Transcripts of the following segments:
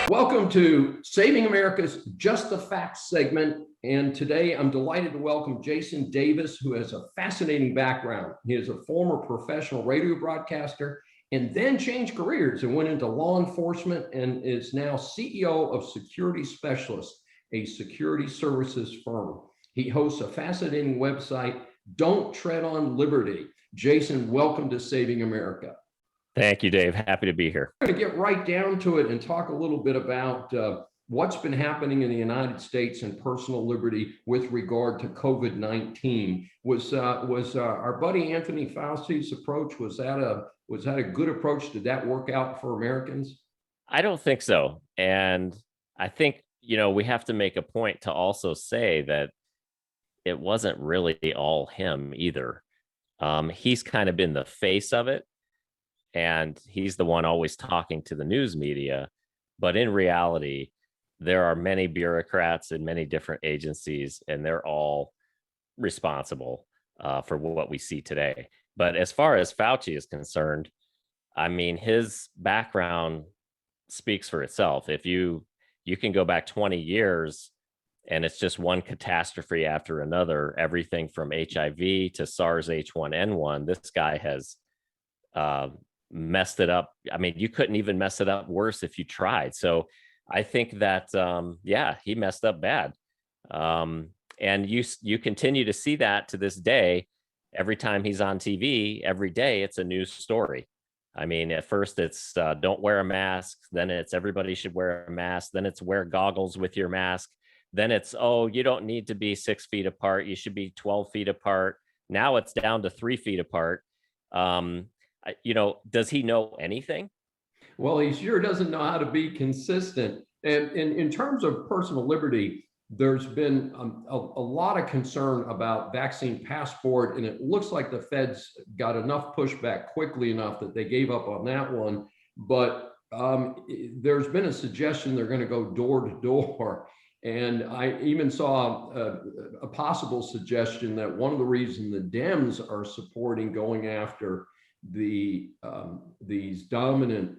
Welcome to Saving America's Just the Facts segment. And today I'm delighted to welcome Jason Davis, who has a fascinating background. He is a former professional radio broadcaster and then changed careers and went into law enforcement and is now CEO of Security Specialist, a security services firm. He hosts a fascinating website, Don't Tread on Liberty. Jason, welcome to Saving America. Thank you, Dave. Happy to be here. We're going to get right down to it and talk a little bit about what's been happening in the United States and personal liberty with regard to COVID-19. Was our buddy Anthony Fauci's approach, was that a good approach? Did that work out for Americans? I don't think so. And I think, we have to make a point to also say that it wasn't really all him either. He's kind of been the face of it. And he's the one always talking to the news media. But in reality, there are many bureaucrats in many different agencies, and they're all responsible for what we see today. But as far as Fauci is concerned, I mean, his background speaks for itself. If you can go back 20 years and it's just one catastrophe after another, everything from HIV to SARS H1N1, this guy has messed it up. I mean, you couldn't even mess it up worse if you tried. So I think that, he messed up bad. And you continue to see that to this day. Every time he's on TV, every day, it's a news story. I mean, at first it's don't wear a mask. Then it's everybody should wear a mask. Then it's wear goggles with your mask. Then it's, oh, you don't need to be 6 feet apart. You should be 12 feet apart. Now it's down to 3 feet apart. Does he know anything? Well, he sure doesn't know how to be consistent. And in terms of personal liberty, there's been a lot of concern about vaccine passport, and it looks like the feds got enough pushback quickly enough that they gave up on that one. But there's been a suggestion they're going to go door to door. And I even saw a possible suggestion that one of the reasons the Dems are supporting going after these dominant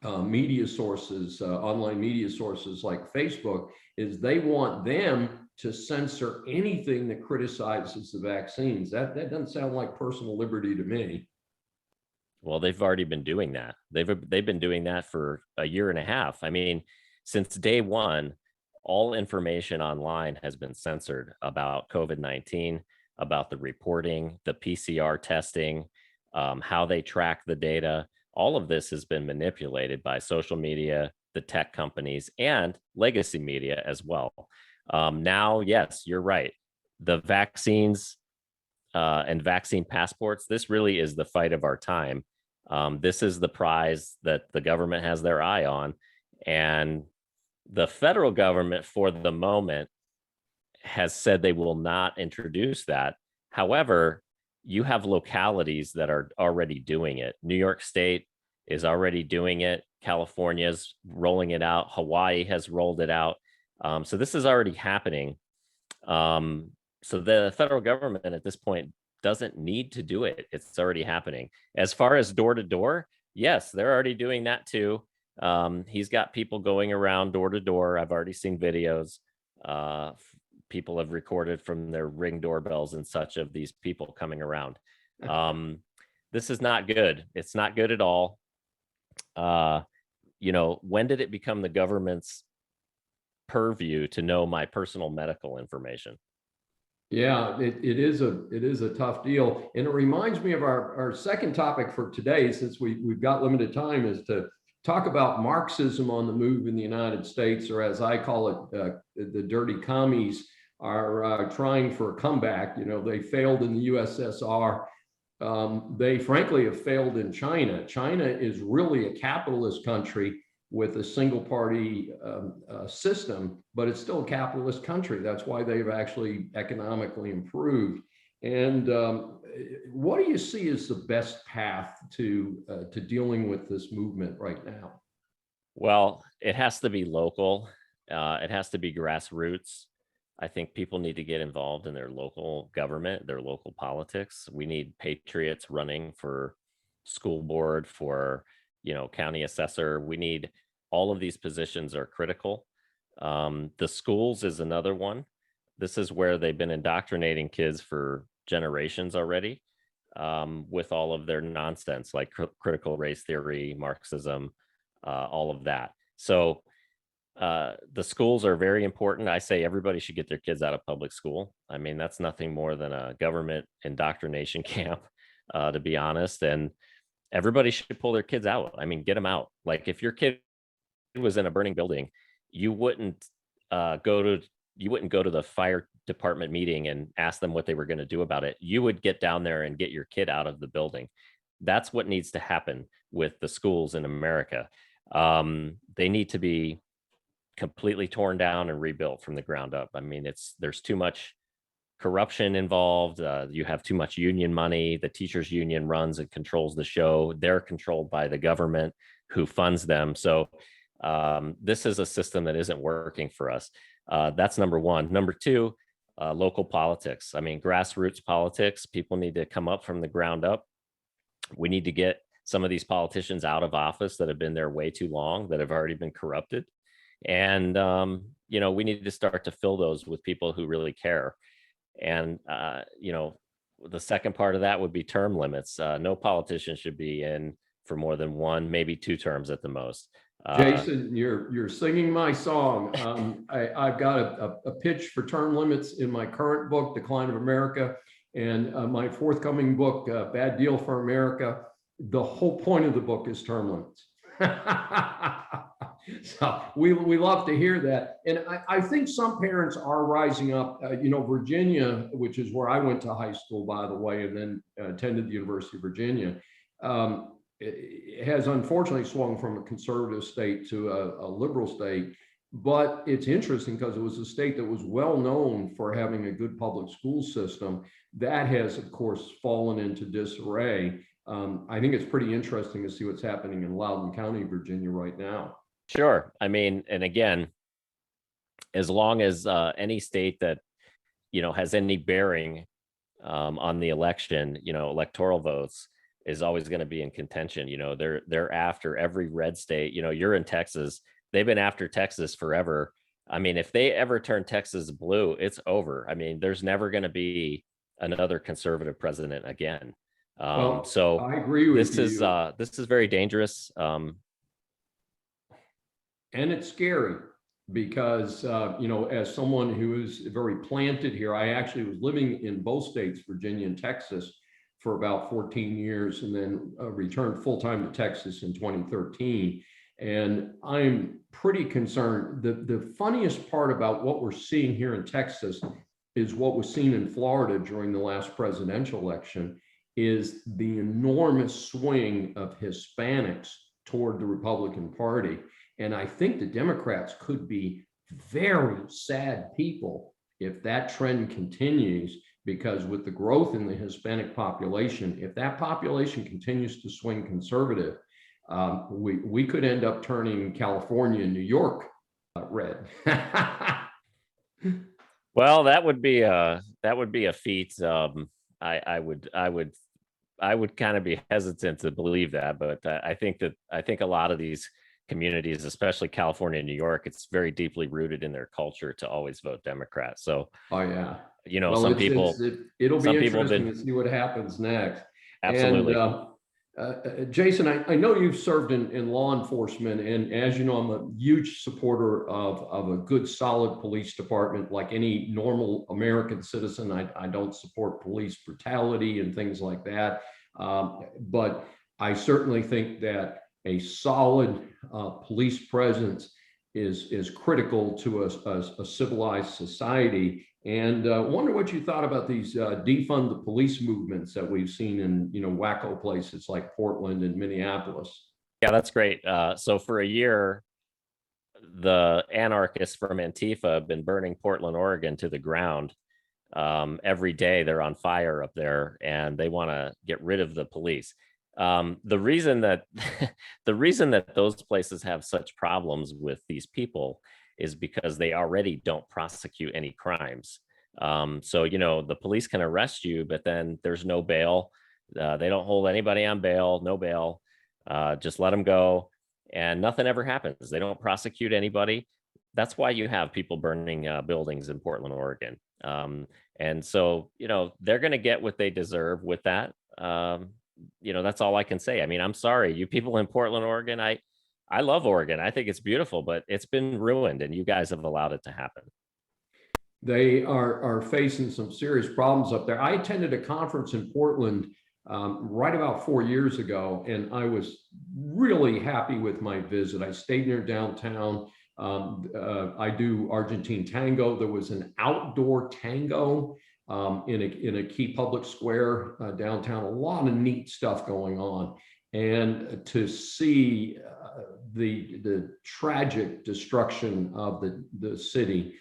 media sources, online media sources like Facebook, is they want them to censor anything that criticizes the vaccines. That doesn't sound like personal liberty to me. Well, they've already been doing that. They've been doing that for a year and a half. I mean, since day one, all information online has been censored about COVID-19, about the reporting, the PCR testing, how they track the data. All of this has been manipulated by social media, the tech companies, and legacy media as well. Now, yes, you're right. The vaccines and vaccine passports, this really is the fight of our time. This is the prize that the government has their eye on. And the federal government, for the moment, has said they will not introduce that. However, you have localities that are already doing it. New York State is already doing it. California's rolling it out. Hawaii has rolled it out. So this is already happening. So the federal government at this point doesn't need to do it. It's already happening. As far as door to door, yes, they're already doing that too. He's got people going around door to door. I've already seen videos. People have recorded from their Ring doorbells and such of these people coming around. This is not good. It's not good at all. When did it become the government's purview to know my personal medical information? Yeah, it is a tough deal. And it reminds me of our second topic for today, since we've got limited time, is to talk about Marxism on the move in the United States, or as I call it, the dirty commies are trying for a comeback. They failed in the USSR. They frankly have failed in China. China is really a capitalist country with a single party system, but it's still a capitalist country. That's why they've actually economically improved. And what do you see as the best path to dealing with this movement right now? Well, it has to be local. It has to be grassroots. I think people need to get involved in their local government, their local politics. We need patriots running for school board, for, county assessor. We need all of these positions are critical. The schools is another one. This is where they've been indoctrinating kids for generations already, with all of their nonsense like critical race theory, Marxism, all of that. So the schools are very important. I say everybody should get their kids out of public school. I mean, that's nothing more than a government indoctrination camp, to be honest. And everybody should pull their kids out. I mean, get them out. Like if your kid was in a burning building, you wouldn't go to the fire department meeting and ask them what they were going to do about it. You would get down there and get your kid out of the building. That's what needs to happen with the schools in America. They need to be completely torn down and rebuilt from the ground up. I mean, there's too much corruption involved. You have too much union money. The teachers union runs and controls the show. They're controlled by the government who funds them. So this is a system that isn't working for us. That's number one. Number two, local politics. I mean, grassroots politics. People need to come up from the ground up. We need to get some of these politicians out of office that have been there way too long, that have already been corrupted. And, we need to start to fill those with people who really care. And, the second part of that would be term limits. No politician should be in for more than one, maybe 2 terms at the most. Jason, you're singing my song. I've got a pitch for term limits in my current book, Decline of America, and my forthcoming book, Bad Deal for America. The whole point of the book is term limits. So we love to hear that. And I think some parents are rising up. Virginia, which is where I went to high school, by the way, and then attended the University of Virginia, it has unfortunately swung from a conservative state to a liberal state. But it's interesting because it was a state that was well known for having a good public school system. That has, of course, fallen into disarray. I think it's pretty interesting to see what's happening in Loudoun County, Virginia right now. Sure. I mean, and again, as long as any state that, has any bearing on the election, electoral votes is always going to be in contention. They're after every red state. You're in Texas. They've been after Texas forever. I mean, if they ever turn Texas blue, it's over. I mean, there's never going to be another conservative president again. So I agree with you. This is very dangerous. And it's scary because, as someone who is very planted here, I actually was living in both states, Virginia and Texas, for about 14 years, and then returned full-time to Texas in 2013. And I'm pretty concerned. The funniest part about what we're seeing here in Texas is what was seen in Florida during the last presidential election, is the enormous swing of Hispanics toward the Republican Party. And I think the Democrats could be very sad people if that trend continues, because with the growth in the Hispanic population, if that population continues to swing conservative, we could end up turning California and New York red. Well, that would be a feat. I would kind of be hesitant to believe that, but I think a lot of these communities, especially California and New York, it's very deeply rooted in their culture to always vote Democrat. So, oh yeah, well, some people, it'll be interesting to see what happens next. Absolutely. And Jason, I know you've served in law enforcement, and as you know, I'm a huge supporter of a good, solid police department. Like any normal American citizen, I don't support police brutality and things like that. But I certainly think that a solid police presence is critical to a civilized society. And wonder what you thought about these defund the police movements that we've seen in wacko places like Portland and Minneapolis. Yeah, that's great. So for a year, the anarchists from Antifa have been burning Portland, Oregon to the ground. Every day they're on fire up there, and they want to get rid of the police. The reason that those places have such problems with these people is because they already don't prosecute any crimes. So the police can arrest you, but then there's no bail. They don't hold anybody on bail, no bail. Just let them go. and nothing ever happens. They don't prosecute anybody. That's why you have people burning buildings in Portland, Oregon. And so, they're going to get what they deserve with that. That's all I can say. I mean, I'm sorry, you people in Portland, Oregon. I love Oregon. I think it's beautiful, but it's been ruined, and you guys have allowed it to happen. They are facing some serious problems up there. I attended a conference in Portland right about 4 years ago, and I was really happy with my visit. I stayed near downtown. I do Argentine tango. There was an outdoor tango in a key public square downtown. A lot of neat stuff going on, and to see the tragic destruction of the city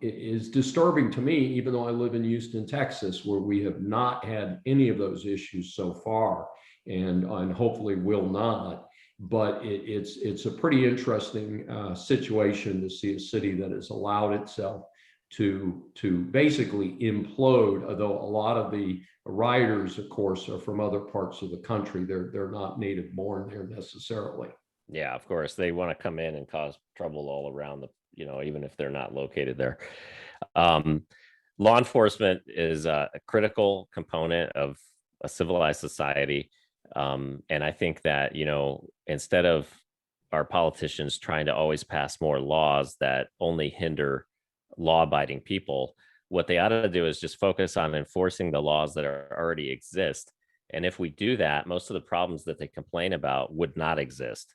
is disturbing to me, even though I live in Houston, Texas, where we have not had any of those issues so far, and hopefully will not. But it's a pretty interesting situation to see a city that has allowed itself to basically implode. Although a lot of the rioters, of course, are from other parts of the country. They're not native born there necessarily. Yeah, of course, they want to come in and cause trouble all around even if they're not located there. Law enforcement is a critical component of a civilized society. And I think that, instead of our politicians trying to always pass more laws that only hinder law-abiding people, what they ought to do is just focus on enforcing the laws that already exist. And if we do that, most of the problems that they complain about would not exist.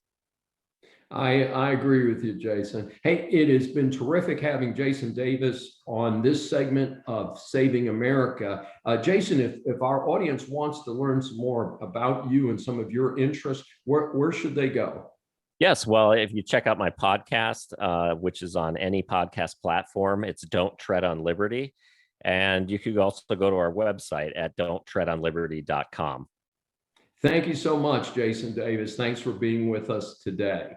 I agree with you, Jason. Hey, it has been terrific having Jason Davis on this segment of Saving America. Jason, if our audience wants to learn some more about you and some of your interests, where should they go? Yes, well, if you check out my podcast, which is on any podcast platform, it's Don't Tread on Liberty. And you could also go to our website at don'ttreadonliberty.com. Thank you so much, Jason Davis. Thanks for being with us today.